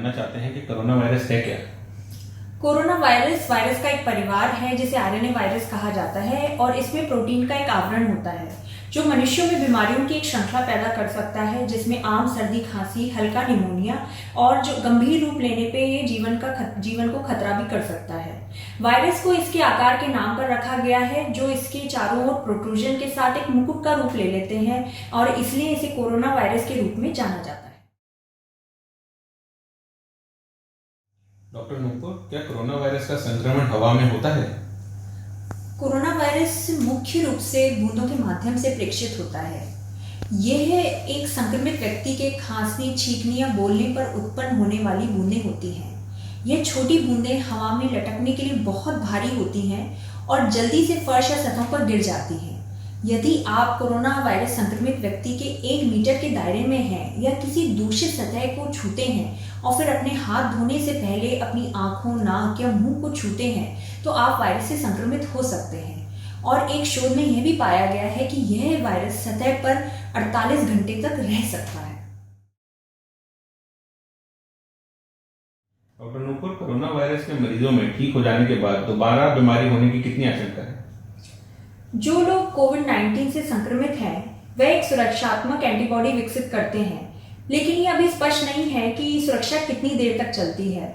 जानना चाहते हैं कि कोरोना वायरस है क्या। कोरोना वायरस वायरस का एक परिवार है जिसे आरएनए वायरस कहा जाता है और इसमें प्रोटीन का एक आवरण होता है जो मनुष्यों में बीमारियों की एक श्रृंखला पैदा कर सकता है, जिसमें आम सर्दी खांसी, हल्का निमोनिया और जो गंभीर रूप लेने पे ये जीवन को खतरा भी कर सकता है। वायरस को इसके आकार के नाम पर रखा गया है जो इसके चारों ओर प्रोट्रूजन के साथ एक मुकुट का रूप ले लेते हैं और इसलिए इसे कोरोना वायरस के रूप में जाना जाता है। डॉक्टर नूपुर, क्या कोरोना वायरस का संक्रमण हवा में होता है? कोरोना वायरस मुख्य रूप से बूंदों के माध्यम से प्रेषित होता है। यह एक संक्रमित व्यक्ति के खांसने, छींकने या बोलने पर उत्पन्न होने वाली बूंदें होती हैं। यह छोटी बूंदें हवा में लटकने के लिए बहुत भारी होती हैं और जल्दी से फर्श या सतहों पर गिर जाती हैं। यदि आप कोरोना वायरस संक्रमित व्यक्ति के 1 मीटर के दायरे में हैं या किसी दूषित सतह को छूते हैं और फिर अपने हाथ धोने से पहले अपनी आंखों, नाक या मुंह को छूते हैं तो आप वायरस से संक्रमित हो सकते हैं। और एक शोध में यह भी पाया गया है कि यह वायरस सतह पर 48 घंटे तक रह सकता है। डॉक्टर नूपुर, कोरोना वायरस के मरीजों में ठीक हो जाने के बाद दोबारा बीमारी होने की कितनी आशंका है? जो लोग कोविड-19 से संक्रमित हैं वह एक सुरक्षात्मक एंटीबॉडी विकसित करते हैं, लेकिन ये अभी स्पष्ट नहीं है कि सुरक्षा कितनी देर तक चलती है।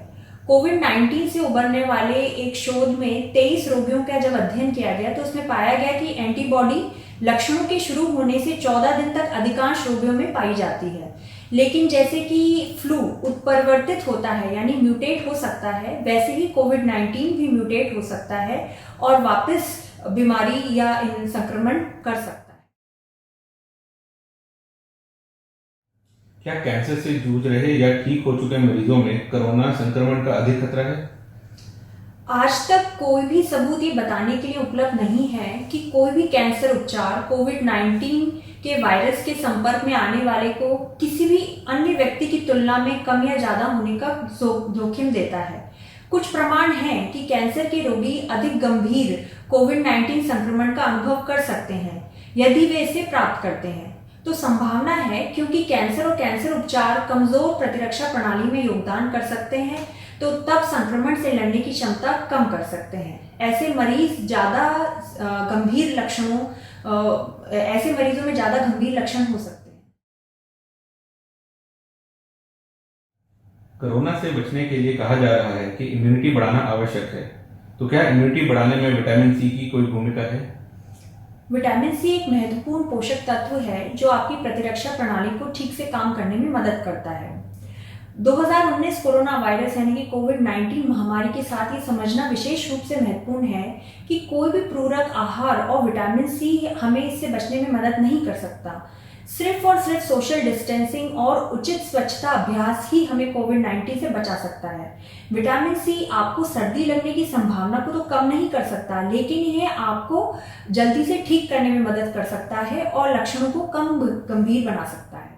कोविड-19 से उबरने वाले एक शोध में 23 रोगियों का जब अध्ययन किया गया तो उसमें पाया गया कि एंटीबॉडी लक्षणों के शुरू होने से 14 दिन तक अधिकांश रोगियों में पाई जाती है, लेकिन जैसे कि फ्लू उत्परिवर्तित होता है यानी म्यूटेट हो सकता है, वैसे ही कोविड-19 भी म्यूटेट हो सकता है और वापस बीमारी या संक्रमण कर सकता है। क्या कैंसर से जूझ रहे या ठीक हो चुके मरीजों में कोरोना संक्रमण का अधिक खतरा है? आज तक कोई भी सबूत ये बताने के लिए उपलब्ध नहीं है कि कोई भी कैंसर उपचार कोविड-19 के वायरस के संपर्क में आने वाले को किसी भी अन्य व्यक्ति की तुलना में कम या ज्यादा होने का जोखिम देता है। कुछ प्रमाण हैं कि कैंसर के रोगी अधिक गंभीर कोविड-19 संक्रमण का अनुभव कर सकते हैं यदि वे इसे प्राप्त करते हैं। तो संभावना है, क्योंकि कैंसर और कैंसर उपचार कमजोर प्रतिरक्षा प्रणाली में योगदान कर सकते हैं, तो तब संक्रमण से लड़ने की क्षमता कम कर सकते हैं। ऐसे मरीजों में ज्यादा गंभीर लक्षण हो सकते हैं। कोरोना से बचने के लिए कहा जा रहा है कि इम्यूनिटी बढ़ाना आवश्यक है, तो क्या इम्यूनिटी बढ़ाने में विटामिन सी की कोई भूमिका है? विटामिन सी एक महत्वपूर्ण पोषक तत्व है जो आपकी प्रतिरक्षा प्रणाली को ठीक से काम करने में मदद करता है। 2019 कोरोना वायरस यानी कि कोविड-19 महामारी के साथ ये समझना विशेष रूप से महत्वपूर्ण है कि कोई भी पूरक आहार और विटामिन सी हमें इससे बचने में मदद नहीं कर सकता। सिर्फ और सिर्फ सोशल डिस्टेंसिंग और उचित स्वच्छता अभ्यास ही हमें कोविड-19 से बचा सकता है। विटामिन सी आपको सर्दी लगने की संभावना को तो कम नहीं कर सकता, लेकिन यह आपको जल्दी से ठीक करने में मदद कर सकता है और लक्षणों को कम गंभीर बना सकता है।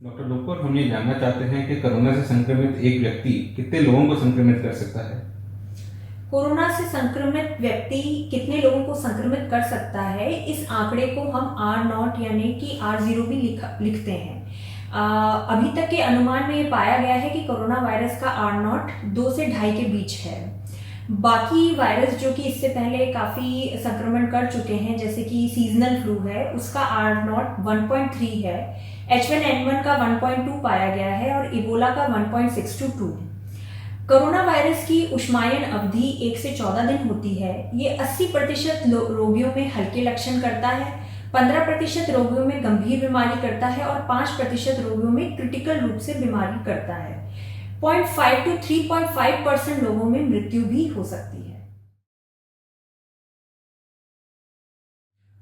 डॉक्टर नूपुर, हम ये जानना चाहते हैं कि कोरोना से संक्रमित एक व्यक्ति कितने लोगों को संक्रमित कर सकता है? कोरोना से संक्रमित व्यक्ति कितने लोगों को संक्रमित कर सकता है, इस आंकड़े को हम R0 यानी कि R0 भी लिखते हैं। अभी तक के अनुमान में ये पाया गया है कि कोरोना वायरस का R0 2 से 2.5 के बीच है। बाकी वायरस जो कि इससे पहले काफी संक्रमण कर चुके हैं, जैसे कि सीजनल फ्लू है, उसका R0 1.3 है, H1N1 का 1.2 पाया गया है और इबोला का 1.622। कोरोना वायरस की उष्मायन अवधि 1 से 14 दिन होती है। ये 80% रोगियों में हल्के लक्षण करता है, 15% रोगियों में गंभीर बीमारी करता है और 5% रोगियों में क्रिटिकल रूप से बीमारी करता है। 0.5 to 3.5% लोगों में मृत्यु भी हो सकती है।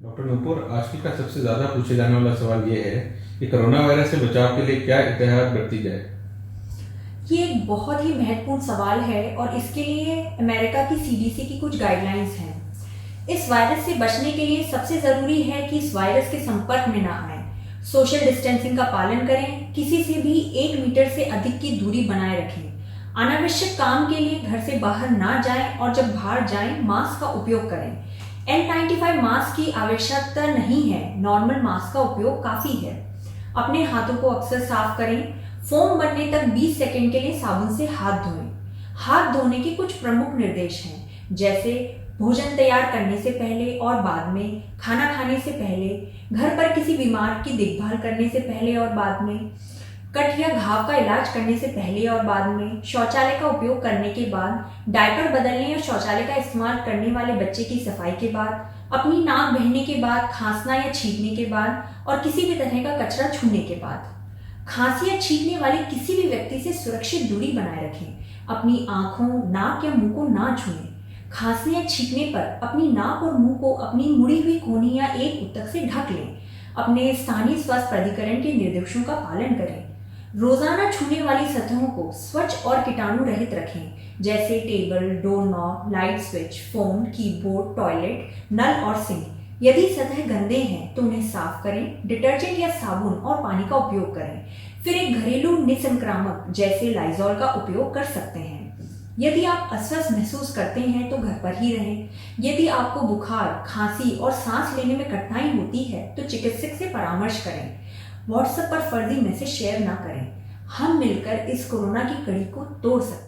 डॉक्टर नूपुर, आजकल का सबसे ज्यादा पूछे जाने वाला सवाल ये है कि कोरोना वायरस से बचाव के लिए क्या एहतियात बरती जाए? ये एक बहुत ही महत्वपूर्ण सवाल है और इसके लिए अमेरिका की CDC की कुछ गाइडलाइंस हैं। इस वायरस से बचने के लिए सबसे जरूरी है कि इस वायरस के संपर्क में ना आए, सोशल डिस्टेंसिंग का पालन करें, किसी से भी 1 मीटर से अधिक की दूरी बनाए रखें, अनावश्यक काम के लिए घर से बाहर ना जाएं और जब बाहर जाएं मास्क का उपयोग करें। N95 मास्क की आवश्यकता नहीं है, नॉर्मल मास्क का उपयोग काफी है। अपने हाथों को अक्सर साफ करें। फोम बनने तक 20 सेकंड के लिए साबुन से हाथ धोएं। हाथ धोने के कुछ प्रमुख निर्देश हैं, जैसे भोजन तैयार करने से पहले और बाद में, खाना खाने से पहले, घर पर किसी बीमार की देखभाल करने से पहले और बाद में, कट या घाव का इलाज करने से पहले और बाद में, शौचालय का उपयोग करने के बाद, डायपर बदलने या शौचालय का इस्तेमाल करने वाले बच्चे की सफाई के बाद, अपनी नाक बहने के बाद, खांसना या छींकने के बाद और किसी भी तरह का कचरा छूने के बाद। खांसी या छींकने वाले किसी भी व्यक्ति से सुरक्षित दूरी बनाए रखें। अपनी आंखों, नाक या मुंह को ना छुएं। खांसने या छींकने पर अपनी नाक और मुंह को अपनी मुड़ी हुई कोहनी या एक ऊतक से ढक लें। अपने स्थानीय स्वास्थ्य प्राधिकरण के निर्देशों का पालन करें। रोजाना छूने वाली सतहों को स्वच्छ और कीटाणु रहित रखें, जैसे table, door knob, light switch, phone, keyboard, toilet, नल और सिंक। यदि सतह गंदे हैं तो उन्हें साफ करें। डिटर्जेंट या साबुन और पानी का उपयोग करें। फिर एक घरेलू निसंक्रामक जैसे लाइजॉल का उपयोग कर सकते हैं। यदि आप अस्वस्थ महसूस करते हैं तो घर पर ही रहें। यदि आपको बुखार, खांसी और सांस लेने में कठिनाई होती है तो चिकित्सक से परामर्श करें। व्हाट्सएप पर फर्जी मैसेज शेयर ना करें। हम मिलकर इस कोरोना की कड़ी को तोड़ सकते हैं।